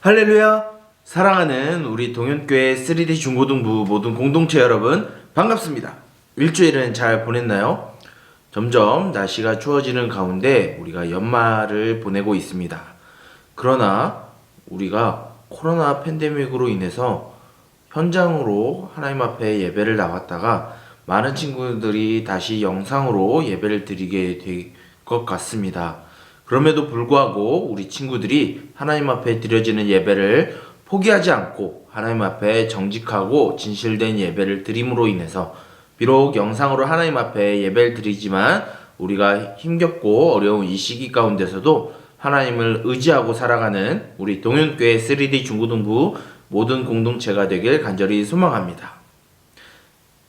할렐루야! 사랑하는 우리 동현교회 3D 중고등부 모든 공동체 여러분 반갑습니다. 일주일은 잘 보냈나요? 점점 날씨가 추워지는 가운데 우리가 연말을 보내고 있습니다. 그러나 우리가 코로나 팬데믹으로 인해서 현장으로 하나님 앞에 예배를 나왔다가 많은 친구들이 다시 영상으로 예배를 드리게 될 것 같습니다. 그럼에도 불구하고 우리 친구들이 하나님 앞에 드려지는 예배를 포기하지 않고 하나님 앞에 정직하고 진실된 예배를 드림으로 인해서 비록 영상으로 하나님 앞에 예배를 드리지만 우리가 힘겹고 어려운 이 시기 가운데서도 하나님을 의지하고 살아가는 우리 동현교회 3D 중고등부 모든 공동체가 되길 간절히 소망합니다.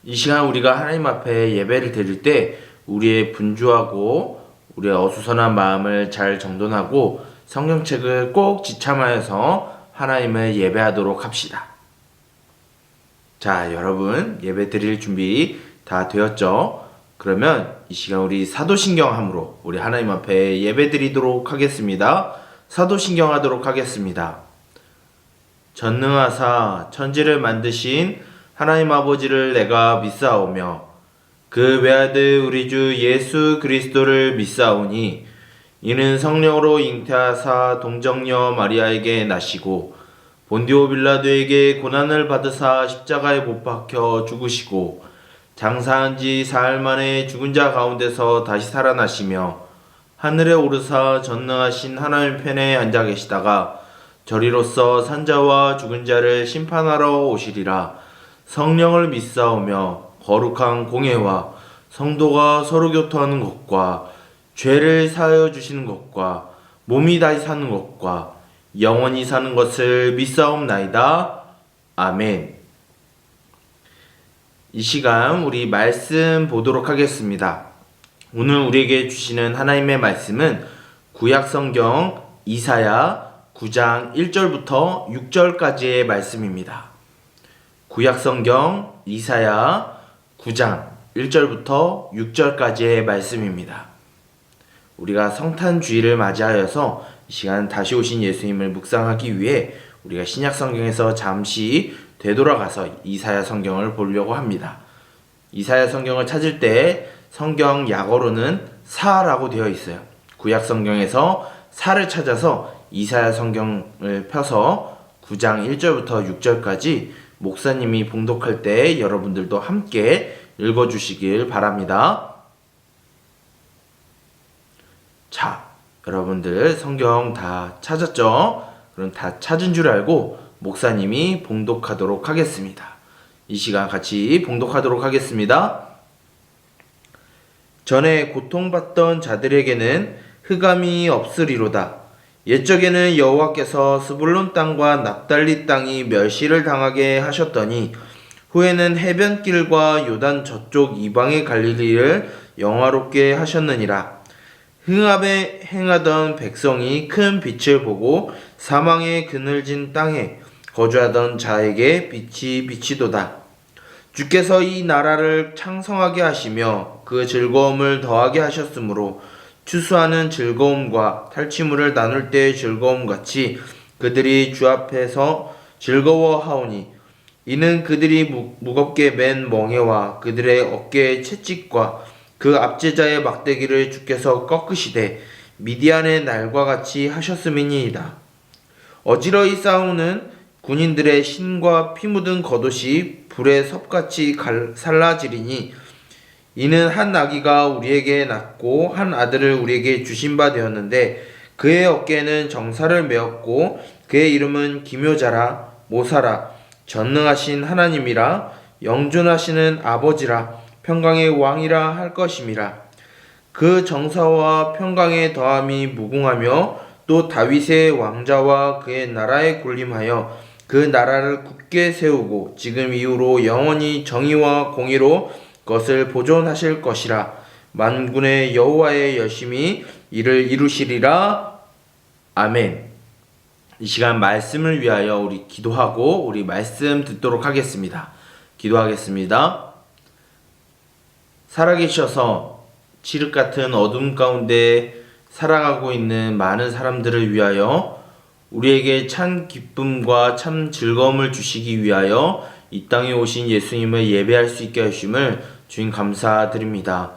이 시간 우리가 하나님 앞에 예배를 드릴 때 우리의 분주하고 우리의 어수선한 마음을 잘 정돈하고 성경책을 꼭 지참하여서 하나님을 예배하도록 합시다. 자, 여러분 예배 드릴 준비 다 되었죠? 그러면 이 시간 우리 사도신경함으로 우리 하나님 앞에 예배 드리도록 하겠습니다. 사도신경 하도록 하겠습니다. 전능하사 천지를 만드신 하나님 아버지를 내가 믿사오며 그 외아들 우리 주 예수 그리스도를 믿사오니 이는 성령으로 잉태하사 동정녀 마리아에게 나시고 본디오 빌라도에게 고난을 받으사 십자가에 못 박혀 죽으시고 장사한 지 사흘 만에 죽은 자 가운데서 다시 살아나시며 하늘에 오르사 전능하신 하나님 편에 앉아 계시다가 저리로서 산자와 죽은 자를 심판하러 오시리라. 성령을 믿사오며 거룩한 공예와 성도가 서로 교토하는 것과 죄를 사하여 주시는 것과 몸이 다시 사는 것과 영원히 사는 것을 믿사옵나이다. 아멘. 이 시간 우리 말씀 보도록 하겠습니다. 오늘 우리에게 주시는 하나님의 말씀은 구약성경 이사야 9장 1절부터 6절까지의 말씀입니다. 구약성경 이사야 9장 1절부터 6절까지의 말씀입니다. 우리가 성탄주의를 맞이하여서 이 시간 다시 오신 예수님을 묵상하기 위해 우리가 신약성경에서 잠시 되돌아가서 이사야 성경을 보려고 합니다. 이사야 성경을 찾을 때 성경 약어로는 사라고 되어 있어요. 구약성경에서 사를 찾아서 이사야 성경을 펴서 9장 1절부터 6절까지 목사님이 봉독할 때 여러분들도 함께 읽어주시길 바랍니다. 자, 여러분들 성경 다 찾았죠? 그럼 다 찾은 줄 알고 목사님이 봉독하도록 하겠습니다. 이 시간 같이 봉독하도록 하겠습니다. 전에 고통받던 자들에게는 흑암이 없으리로다. 옛적에는 여호와께서 스불론 땅과 납달리 땅이 멸시를 당하게 하셨더니 후에는 해변길과 요단 저쪽 이방의 갈릴리를 영화롭게 하셨느니라. 흑암에 행하던 백성이 큰 빛을 보고 사망의 그늘진 땅에 거주하던 자에게 빛이 비치도다. 주께서 이 나라를 창성하게 하시며 그 즐거움을 더하게 하셨으므로 추수하는 즐거움과 탈취물을 나눌 때의 즐거움같이 그들이 주 앞에서 즐거워하오니 이는 그들이 무겁게 맨 멍에와 그들의 어깨의 채찍과 그 압제자의 막대기를 주께서 꺾으시되 미디안의 날과 같이 하셨음이니이다. 어지러이 싸우는 군인들의 신과 피 묻은 겉옷이 불에 섭같이 살라지리니 이는 한 아기가 우리에게 낳고 한 아들을 우리에게 주신 바 되었는데 그의 어깨에는 정사를 메었고 그의 이름은 기묘자라 모사라 전능하신 하나님이라 영존하시는 아버지라 평강의 왕이라 할 것임이라. 그 정사와 평강의 더함이 무궁하며 또 다윗의 왕자와 그의 나라에 군림하여 그 나라를 굳게 세우고 지금 이후로 영원히 정의와 공의로 그것을 보존하실 것이라. 만군의 여호와의 열심히 이를 이루시리라. 아멘. 이 시간 말씀을 위하여 우리 기도하고 우리 말씀 듣도록 하겠습니다. 기도하겠습니다. 살아계셔서 칠흑 같은 어둠 가운데 살아가고 있는 많은 사람들을 위하여 우리에게 참 기쁨과 참 즐거움을 주시기 위하여 이 땅에 오신 예수님을 예배할 수 있게 하심을 주님 감사드립니다.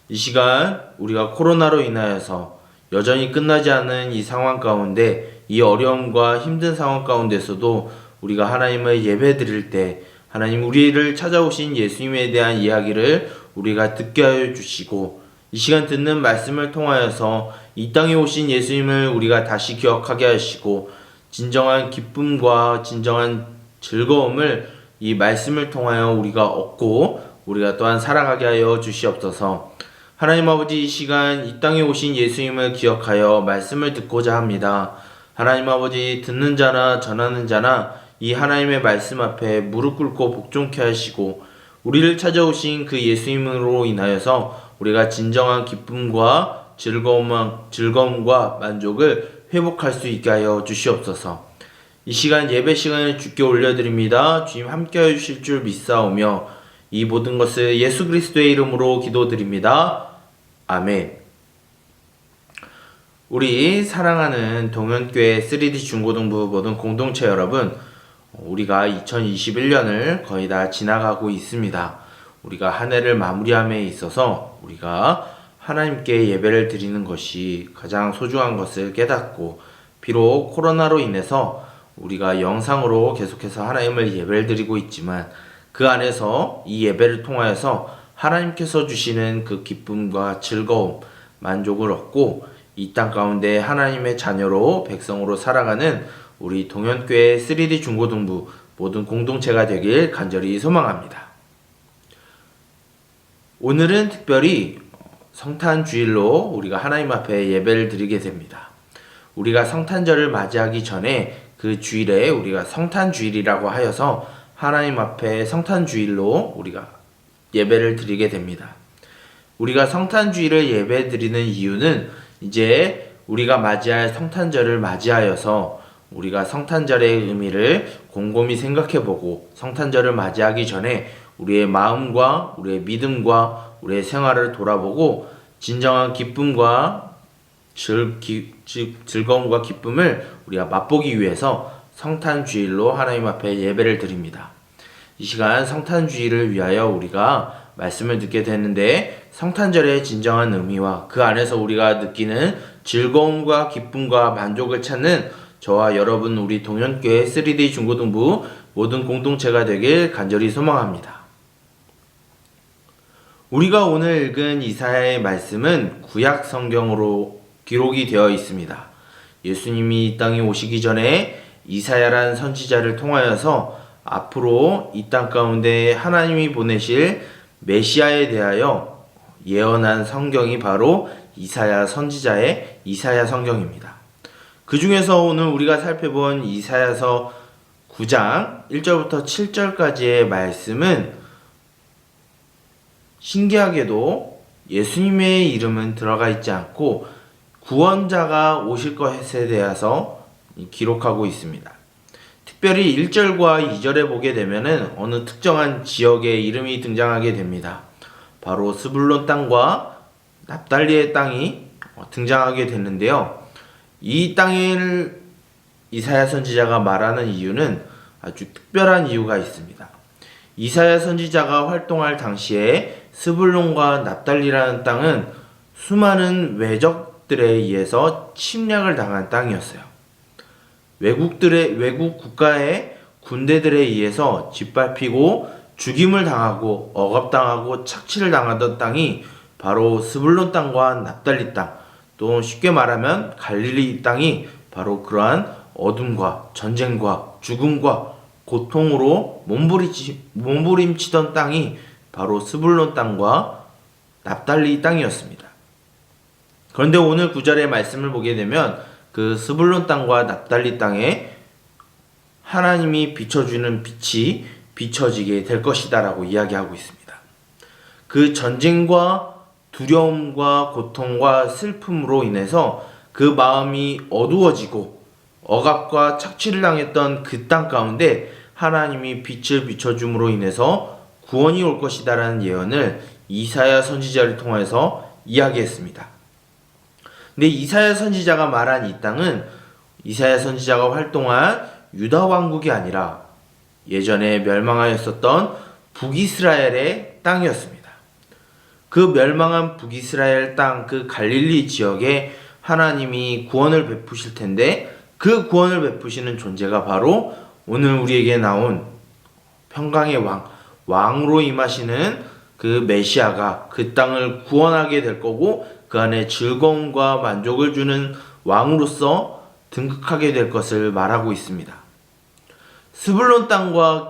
이 시간 우리가 코로나로 인하여서 여전히 끝나지 않은 이 상황 가운데, 이 어려움과 힘든 상황 가운데서도 우리가 하나님을 예배드릴 때 하나님 우리를 찾아오신 예수님에 대한 이야기를 우리가 듣게 하여 주시고, 이 시간 듣는 말씀을 통하여서 이 땅에 오신 예수님을 우리가 다시 기억하게 하시고, 진정한 기쁨과 진정한 즐거움을 이 말씀을 통하여 우리가 얻고 우리가 또한 살아가게 하여 주시옵소서. 하나님 아버지, 이 시간 이 땅에 오신 예수님을 기억하여 말씀을 듣고자 합니다. 하나님 아버지, 듣는 자나 전하는 자나 이 하나님의 말씀 앞에 무릎 꿇고 복종케 하시고, 우리를 찾아오신 그 예수님으로 인하여서 우리가 진정한 기쁨과 즐거움과 만족을 회복할 수 있게 하여 주시옵소서. 이 시간 예배 시간을 주께 올려드립니다. 주님 함께하여 주실 줄 믿사오며 이 모든 것을 예수 그리스도의 이름으로 기도드립니다. 아멘. 우리 사랑하는 동현교회 3D 중고등부 모든 공동체 여러분, 우리가 2021년을 거의 다 지나가고 있습니다. 우리가 한 해를 마무리함에 있어서 우리가 하나님께 예배를 드리는 것이 가장 소중한 것을 깨닫고, 비록 코로나로 인해서 우리가 영상으로 계속해서 하나님을 예배를 드리고 있지만 그 안에서 이 예배를 통하여서 하나님께서 주시는 그 기쁨과 즐거움, 만족을 얻고 이 땅 가운데 하나님의 자녀로 백성으로 살아가는 우리 동현교회 3D 중고등부 모든 공동체가 되길 간절히 소망합니다. 오늘은 특별히 성탄주일로 우리가 하나님 앞에 예배를 드리게 됩니다. 우리가 성탄절을 맞이하기 전에 그 주일에 우리가 성탄주일이라고 하여서 하나님 앞에 성탄주일로 우리가 예배를 드리게 됩니다. 우리가 성탄주일을 예배 드리는 이유는 이제 우리가 맞이할 성탄절을 맞이하여서 우리가 성탄절의 의미를 곰곰이 생각해보고, 성탄절을 맞이하기 전에 우리의 마음과 우리의 믿음과 우리의 생활을 돌아보고 진정한 기쁨과 즐거움과 기쁨을 우리가 맛보기 위해서 성탄주일로 하나님 앞에 예배를 드립니다. 이 시간 성탄주일을 위하여 우리가 말씀을 듣게 되는데, 성탄절의 진정한 의미와 그 안에서 우리가 느끼는 즐거움과 기쁨과 만족을 찾는 저와 여러분 우리 동현교회 3D 중고등부 모든 공동체가 되길 간절히 소망합니다. 우리가 오늘 읽은 이사야의 말씀은 구약 성경으로 기록이 되어 있습니다. 예수님이 이 땅에 오시기 전에 이사야란 선지자를 통하여서 앞으로 이 땅 가운데 하나님이 보내실 메시아에 대하여 예언한 성경이 바로 이사야 선지자의 이사야 성경입니다. 그 중에서 오늘 우리가 살펴본 이사야서 9장 1절부터 7절까지의 말씀은 신기하게도 예수님의 이름은 들어가 있지 않고 구원자가 오실 것에 대해서 기록하고 있습니다. 특별히 1절과 2절에 보게 되면은 어느 특정한 지역의 이름이 등장하게 됩니다. 바로 스불론 땅과 납달리의 땅이 등장하게 됐는데요. 이 땅을 이사야 선지자가 말하는 이유는 아주 특별한 이유가 있습니다. 이사야 선지자가 활동할 당시에 스불론과 납달리라는 땅은 수많은 외적들에 의해서 침략을 당한 땅이었어요. 외국 국가의 군대들에 의해서 짓밟히고 죽임을 당하고 억압당하고 착취를 당하던 땅이 바로 스불론 땅과 납달리 땅, 또 쉽게 말하면 갈릴리 땅이 바로 그러한 어둠과 전쟁과 죽음과 고통으로 몸부림치던 땅이 바로 스불론 땅과 납달리 땅이었습니다. 그런데 오늘 9절의 말씀을 보게 되면 그 스불론 땅과 납달리 땅에 하나님이 비춰주는 빛이 비춰지게 될 것이다 라고 이야기하고 있습니다. 그 전쟁과 두려움과 고통과 슬픔으로 인해서 그 마음이 어두워지고 억압과 착취를 당했던 그 땅 가운데 하나님이 빛을 비춰줌으로 인해서 구원이 올 것이다 라는 예언을 이사야 선지자를 통해서 이야기했습니다. 근데 이사야 선지자가 말한 이 땅은 이사야 선지자가 활동한 유다 왕국이 아니라 예전에 멸망하였었던 북이스라엘의 땅이었습니다. 그 멸망한 북이스라엘 땅, 그 갈릴리 지역에 하나님이 구원을 베푸실 텐데, 그 구원을 베푸시는 존재가 바로 오늘 우리에게 나온 평강의 왕으로 임하시는 그 메시아가 그 땅을 구원하게 될 거고, 그 안에 즐거움과 만족을 주는 왕으로서 등극하게 될 것을 말하고 있습니다. 스불론 땅과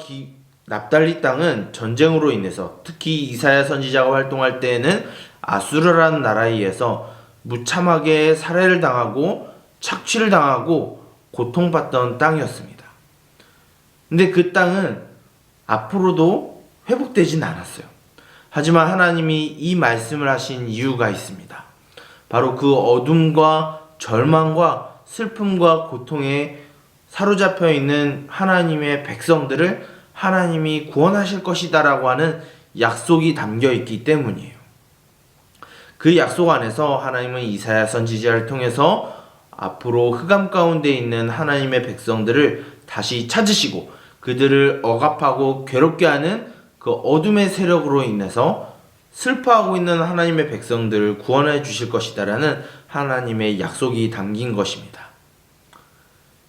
납달리 땅은 전쟁으로 인해서, 특히 이사야 선지자가 활동할 때에는 아수르라는 나라에 의해서 무참하게 살해를 당하고 착취를 당하고 고통받던 땅이었습니다. 근데 그 땅은 앞으로도 회복되진 않았어요. 하지만 하나님이 이 말씀을 하신 이유가 있습니다. 바로 그 어둠과 절망과 슬픔과 고통에 사로잡혀 있는 하나님의 백성들을 하나님이 구원하실 것이다라고 하는 약속이 담겨 있기 때문이에요. 그 약속 안에서 하나님은 이사야 선지자를 통해서 앞으로 흑암 가운데 있는 하나님의 백성들을 다시 찾으시고 그들을 억압하고 괴롭게 하는 그 어둠의 세력으로 인해서 슬퍼하고 있는 하나님의 백성들을 구원해 주실 것이다라는 하나님의 약속이 담긴 것입니다.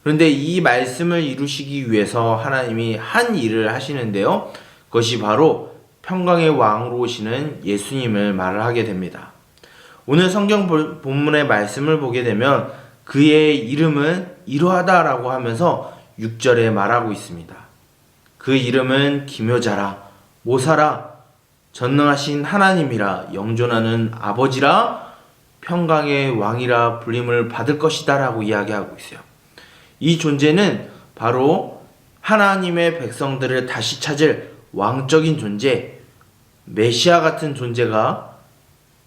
그런데 이 말씀을 이루시기 위해서 하나님이 한 일을 하시는데요. 그것이 바로 평강의 왕으로 오시는 예수님을 말을 하게 됩니다. 오늘 성경 본문의 말씀을 보게 되면 그의 이름은 이러하다라고 하면서 6절에 말하고 있습니다. 그 이름은 기묘자라, 모사라, 전능하신 하나님이라, 영존하는 아버지라, 평강의 왕이라 불림을 받을 것이다 라고 이야기하고 있어요. 이 존재는 바로 하나님의 백성들을 다시 찾을 왕적인 존재, 메시아 같은 존재가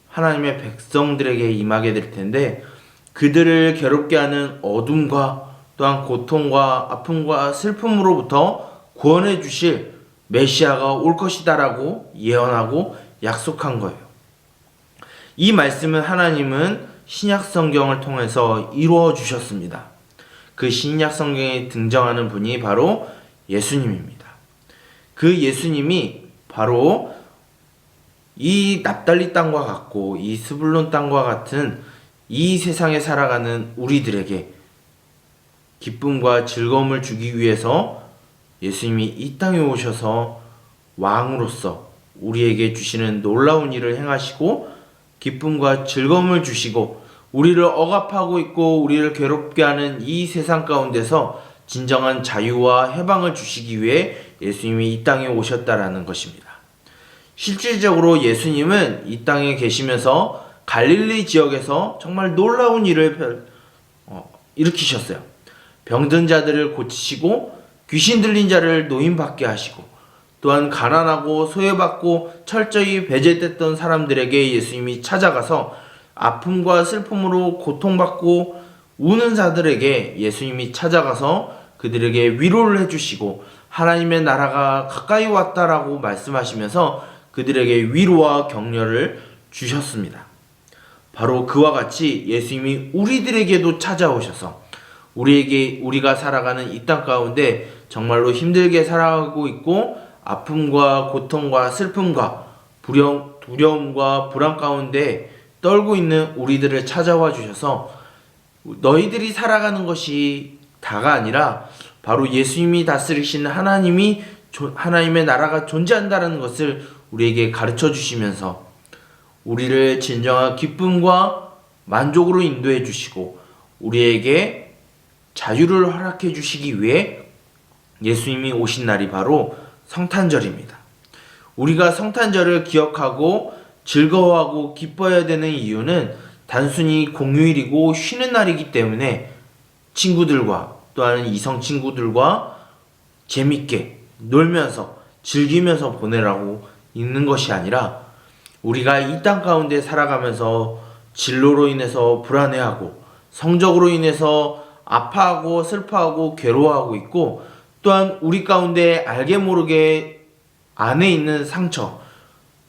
하나님의 백성들에게 임하게 될 텐데, 그들을 괴롭게 하는 어둠과 또한 고통과 아픔과 슬픔으로부터 구원해 주실 메시아가 올 것이다라고 예언하고 약속한 거예요. 이 말씀은 하나님은 신약 성경을 통해서 이루어 주셨습니다. 그 신약 성경에 등장하는 분이 바로 예수님입니다. 그 예수님이 바로 이 납달리 땅과 같고 이 스불론 땅과 같은 이 세상에 살아가는 우리들에게 기쁨과 즐거움을 주기 위해서 예수님이 이 땅에 오셔서 왕으로서 우리에게 주시는 놀라운 일을 행하시고 기쁨과 즐거움을 주시고 우리를 억압하고 있고 우리를 괴롭게 하는 이 세상 가운데서 진정한 자유와 해방을 주시기 위해 예수님이 이 땅에 오셨다라는 것입니다. 실질적으로 예수님은 이 땅에 계시면서 갈릴리 지역에서 정말 놀라운 일을 일으키셨어요. 병든 자들을 고치시고 귀신 들린 자를 노임받게 하시고 또한 가난하고 소외받고 철저히 배제됐던 사람들에게 예수님이 찾아가서 아픔과 슬픔으로 고통받고 우는 자들에게 예수님이 찾아가서 그들에게 위로를 해주시고 하나님의 나라가 가까이 왔다라고 말씀하시면서 그들에게 위로와 격려를 주셨습니다. 바로 그와 같이 예수님이 우리들에게도 찾아오셔서 우리가 살아가는 이 땅 가운데 정말로 힘들게 살아가고 있고 아픔과 고통과 슬픔과 두려움과 불안 가운데 떨고 있는 우리들을 찾아와 주셔서 너희들이 살아가는 것이 다가 아니라 바로 예수님이 다스리시는 하나님의 나라가 존재한다는 것을 우리에게 가르쳐 주시면서 우리를 진정한 기쁨과 만족으로 인도해 주시고 우리에게 자유를 허락해 주시기 위해 예수님이 오신 날이 바로 성탄절입니다. 우리가 성탄절을 기억하고 즐거워하고 기뻐해야 되는 이유는 단순히 공휴일이고 쉬는 날이기 때문에 친구들과 또한 이성 친구들과 재밌게 놀면서 즐기면서 보내라고 있는 것이 아니라 우리가 이 땅 가운데 살아가면서 진로로 인해서 불안해하고 성적으로 인해서 아파하고 슬퍼하고 괴로워하고 있고 또한 우리 가운데 알게 모르게 안에 있는 상처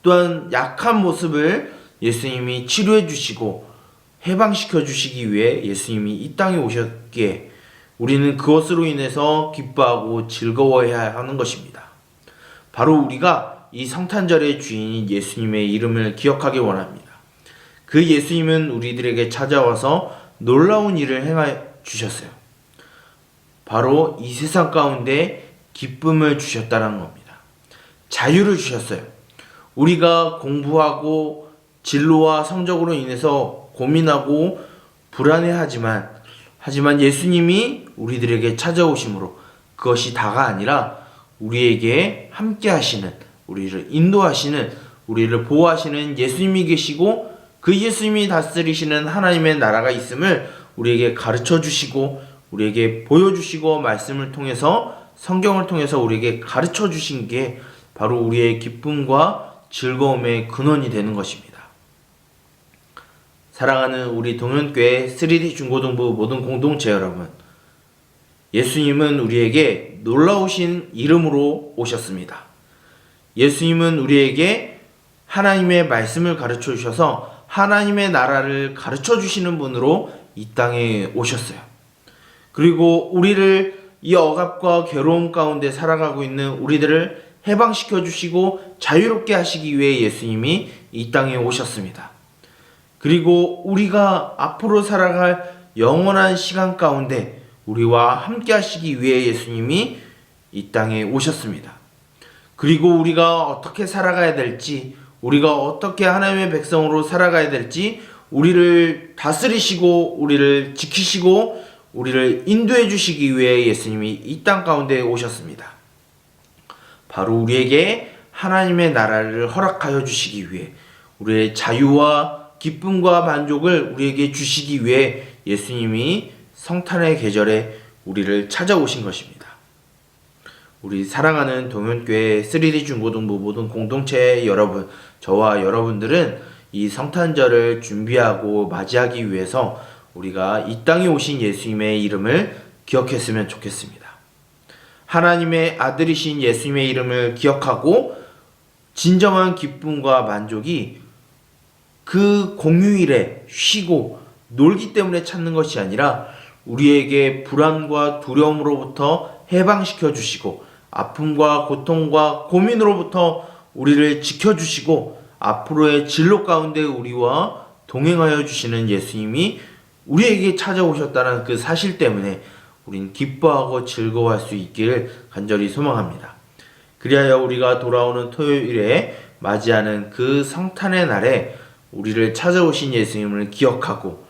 또한 약한 모습을 예수님이 치료해 주시고 해방시켜 주시기 위해 예수님이 이 땅에 오셨기에 우리는 그것으로 인해서 기뻐하고 즐거워해야 하는 것입니다. 바로 우리가 이 성탄절의 주인인 예수님의 이름을 기억하기 원합니다. 그 예수님은 우리들에게 찾아와서 놀라운 일을 행해 주셨어요. 바로 이 세상 가운데 기쁨을 주셨다는 겁니다. 자유를 주셨어요. 우리가 공부하고 진로와 성적으로 인해서 고민하고 불안해하지만 예수님이 우리들에게 찾아오심으로 그것이 다가 아니라 우리에게 함께 하시는, 우리를 인도하시는, 우리를 보호하시는 예수님이 계시고 그 예수님이 다스리시는 하나님의 나라가 있음을 우리에게 가르쳐 주시고 우리에게 보여주시고 말씀을 통해서 성경을 통해서 우리에게 가르쳐 주신 게 바로 우리의 기쁨과 즐거움의 근원이 되는 것입니다. 사랑하는 우리 동현교회 3D 중고등부 모든 공동체 여러분, 예수님은 우리에게 놀라우신 이름으로 오셨습니다. 예수님은 우리에게 하나님의 말씀을 가르쳐 주셔서 하나님의 나라를 가르쳐 주시는 분으로 이 땅에 오셨어요. 그리고 우리를 이 억압과 괴로움 가운데 살아가고 있는 우리들을 해방시켜 주시고 자유롭게 하시기 위해 예수님이 이 땅에 오셨습니다. 그리고 우리가 앞으로 살아갈 영원한 시간 가운데 우리와 함께 하시기 위해 예수님이 이 땅에 오셨습니다. 그리고 우리가 어떻게 살아가야 될지, 우리가 어떻게 하나님의 백성으로 살아가야 될지 우리를 다스리시고 우리를 지키시고 우리를 인도해 주시기 위해 예수님이 이 땅 가운데 오셨습니다. 바로 우리에게 하나님의 나라를 허락하여 주시기 위해, 우리의 자유와 기쁨과 만족을 우리에게 주시기 위해 예수님이 성탄의 계절에 우리를 찾아오신 것입니다. 우리 사랑하는 동현교회 3D 중고등부 모든 공동체 여러분, 저와 여러분들은 이 성탄절을 준비하고 맞이하기 위해서 우리가 이 땅에 오신 예수님의 이름을 기억했으면 좋겠습니다. 하나님의 아들이신 예수님의 이름을 기억하고 진정한 기쁨과 만족이 그 공휴일에 쉬고 놀기 때문에 찾는 것이 아니라 우리에게 불안과 두려움으로부터 해방시켜 주시고 아픔과 고통과 고민으로부터 우리를 지켜주시고 앞으로의 진로 가운데 우리와 동행하여 주시는 예수님이 우리에게 찾아오셨다는 그 사실 때문에 우린 기뻐하고 즐거워할 수 있기를 간절히 소망합니다. 그리하여 우리가 돌아오는 토요일에 맞이하는 그 성탄의 날에 우리를 찾아오신 예수님을 기억하고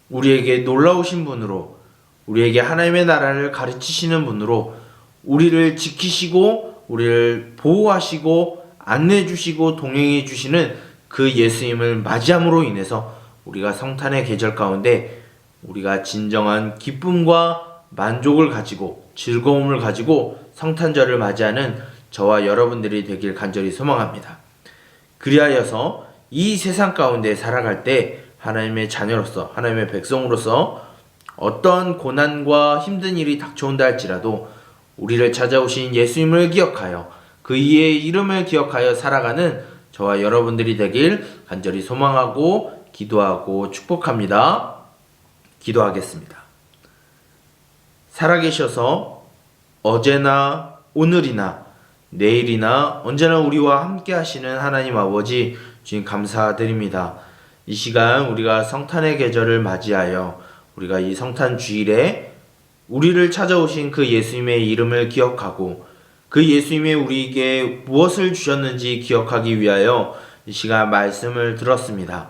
우리에게 놀라우신 분으로, 우리에게 하나님의 나라를 가르치시는 분으로 우리를 지키시고 우리를 보호하시고 안내해 주시고 동행해 주시는 그 예수님을 맞이함으로 인해서 우리가 성탄의 계절 가운데 우리가 진정한 기쁨과 만족을 가지고 즐거움을 가지고 성탄절을 맞이하는 저와 여러분들이 되길 간절히 소망합니다. 그리하여서 이 세상 가운데 살아갈 때 하나님의 자녀로서, 하나님의 백성으로서 어떤 고난과 힘든 일이 닥쳐온다 할지라도 우리를 찾아오신 예수님을 기억하여 그 이의 이름을 기억하여 살아가는 저와 여러분들이 되길 간절히 소망하고 기도하고 축복합니다. 기도하겠습니다. 살아계셔서 어제나 오늘이나 내일이나 언제나 우리와 함께 하시는 하나님 아버지, 주님 감사드립니다. 이 시간 우리가 성탄의 계절을 맞이하여 우리가 이 성탄 주일에 우리를 찾아오신 그 예수님의 이름을 기억하고 그 예수님이 우리에게 무엇을 주셨는지 기억하기 위하여 이 시간 말씀을 들었습니다.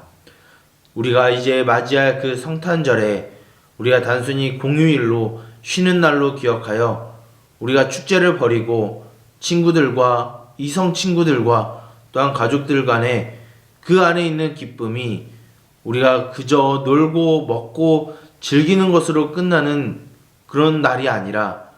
우리가 이제 맞이할 그 성탄절에 우리가 단순히 공휴일로 쉬는 날로 기억하여 우리가 축제를 벌이고 친구들과 이성 친구들과 또한 가족들 간에 그 안에 있는 기쁨이 우리가 그저 놀고 먹고 즐기는 것으로 끝나는 그런 날이 아니라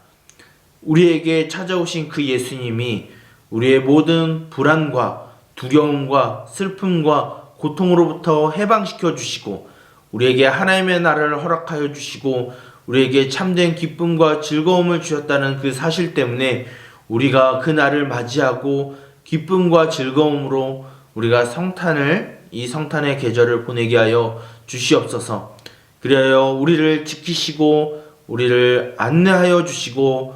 우리에게 찾아오신 그 예수님이 우리의 모든 불안과 두려움과 슬픔과 고통으로부터 해방시켜 주시고 우리에게 하나님의 나라를 허락하여 주시고 우리에게 참된 기쁨과 즐거움을 주셨다는 그 사실 때문에 우리가 그 날을 맞이하고 기쁨과 즐거움으로 우리가 이 성탄의 계절을 보내게 하여 주시옵소서. 그리하여 우리를 지키시고 우리를 안내하여 주시고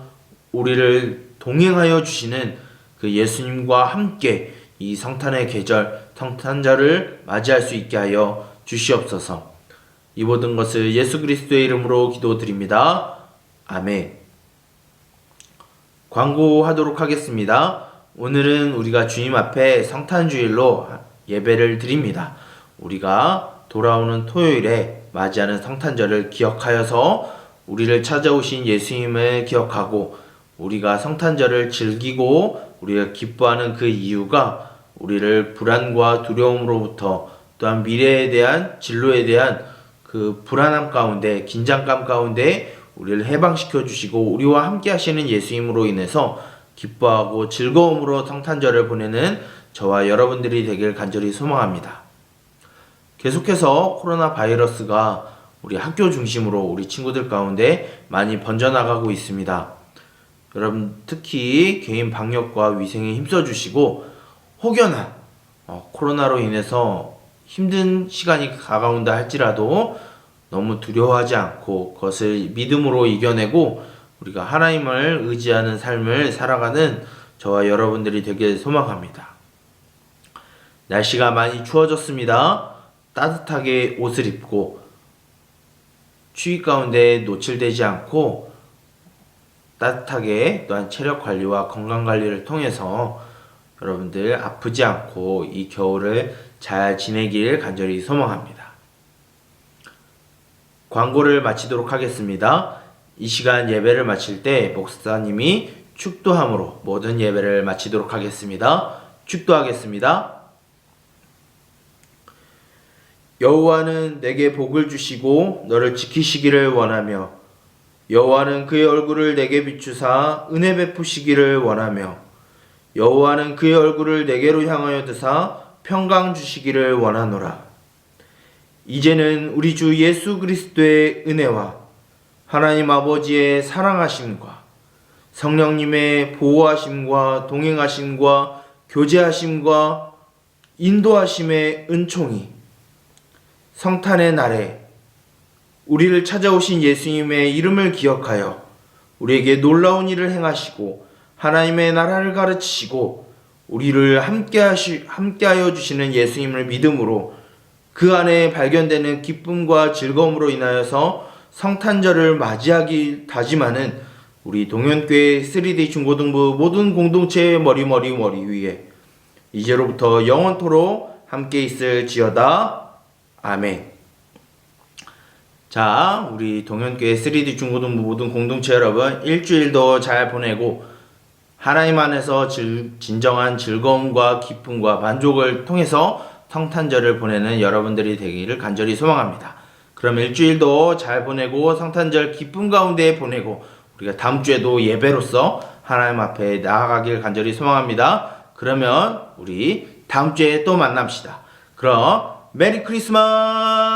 우리를 동행하여 주시는 그 예수님과 함께 이 성탄의 계절, 성탄절을 맞이할 수 있게 하여 주시옵소서. 이 모든 것을 예수 그리스도의 이름으로 기도드립니다. 아멘. 광고하도록 하겠습니다. 오늘은 우리가 주님 앞에 성탄주일로 예배를 드립니다. 우리가 돌아오는 토요일에 맞이하는 성탄절을 기억하여서 우리를 찾아오신 예수님을 기억하고 우리가 성탄절을 즐기고 우리가 기뻐하는 그 이유가 우리를 불안과 두려움으로부터 또한 미래에 대한 진로에 대한 그 불안함 가운데 긴장감 가운데 우리를 해방시켜 주시고 우리와 함께 하시는 예수님으로 인해서 기뻐하고 즐거움으로 성탄절을 보내는 저와 여러분들이 되길 간절히 소망합니다. 계속해서 코로나 바이러스가 우리 학교 중심으로 우리 친구들 가운데 많이 번져나가고 있습니다. 여러분 특히 개인 방역과 위생에 힘써주시고 혹여나 코로나로 인해서 힘든 시간이 다가온다 할지라도 너무 두려워하지 않고 그것을 믿음으로 이겨내고 우리가 하나님을 의지하는 삶을 살아가는 저와 여러분들이 되길 소망합니다. 날씨가 많이 추워졌습니다. 따뜻하게 옷을 입고 추위 가운데 노출되지 않고 따뜻하게 또한 체력 관리와 건강 관리를 통해서 여러분들 아프지 않고 이 겨울을 잘 지내길 간절히 소망합니다. 광고를 마치도록 하겠습니다. 이 시간 예배를 마칠 때 목사님이 축도함으로 모든 예배를 마치도록 하겠습니다. 축도하겠습니다. 여호와는 내게 복을 주시고 너를 지키시기를 원하며 여호와는 그의 얼굴을 내게 비추사 은혜 베푸시기를 원하며 여호와는 그의 얼굴을 내게로 향하여 드사 평강 주시기를 원하노라. 이제는 우리 주 예수 그리스도의 은혜와 하나님 아버지의 사랑하심과 성령님의 보호하심과 동행하심과 교제하심과 인도하심의 은총이 성탄의 날에 우리를 찾아오신 예수님의 이름을 기억하여 우리에게 놀라운 일을 행하시고 하나님의 나라를 가르치시고 우리를 함께하여 주시는 예수님을 믿음으로 그 안에 발견되는 기쁨과 즐거움으로 인하여서 성탄절을 맞이하기 다짐하는 우리 동현교회 3D 중고등부 모든 공동체의 머리 위에 이제로부터 영원토록 함께 있을지어다. 아멘. 자, 우리 동현교회 3D 중고등부 모든 공동체 여러분, 일주일도 잘 보내고 하나님 안에서 진정한 즐거움과 기쁨과 만족을 통해서 성탄절을 보내는 여러분들이 되기를 간절히 소망합니다. 그럼 일주일도 잘 보내고 성탄절 기쁨 가운데 보내고 우리가 다음 주에도 예배로서 하나님 앞에 나아가길 간절히 소망합니다. 그러면 우리 다음 주에 또 만납시다. 그럼 메리 크리스마스!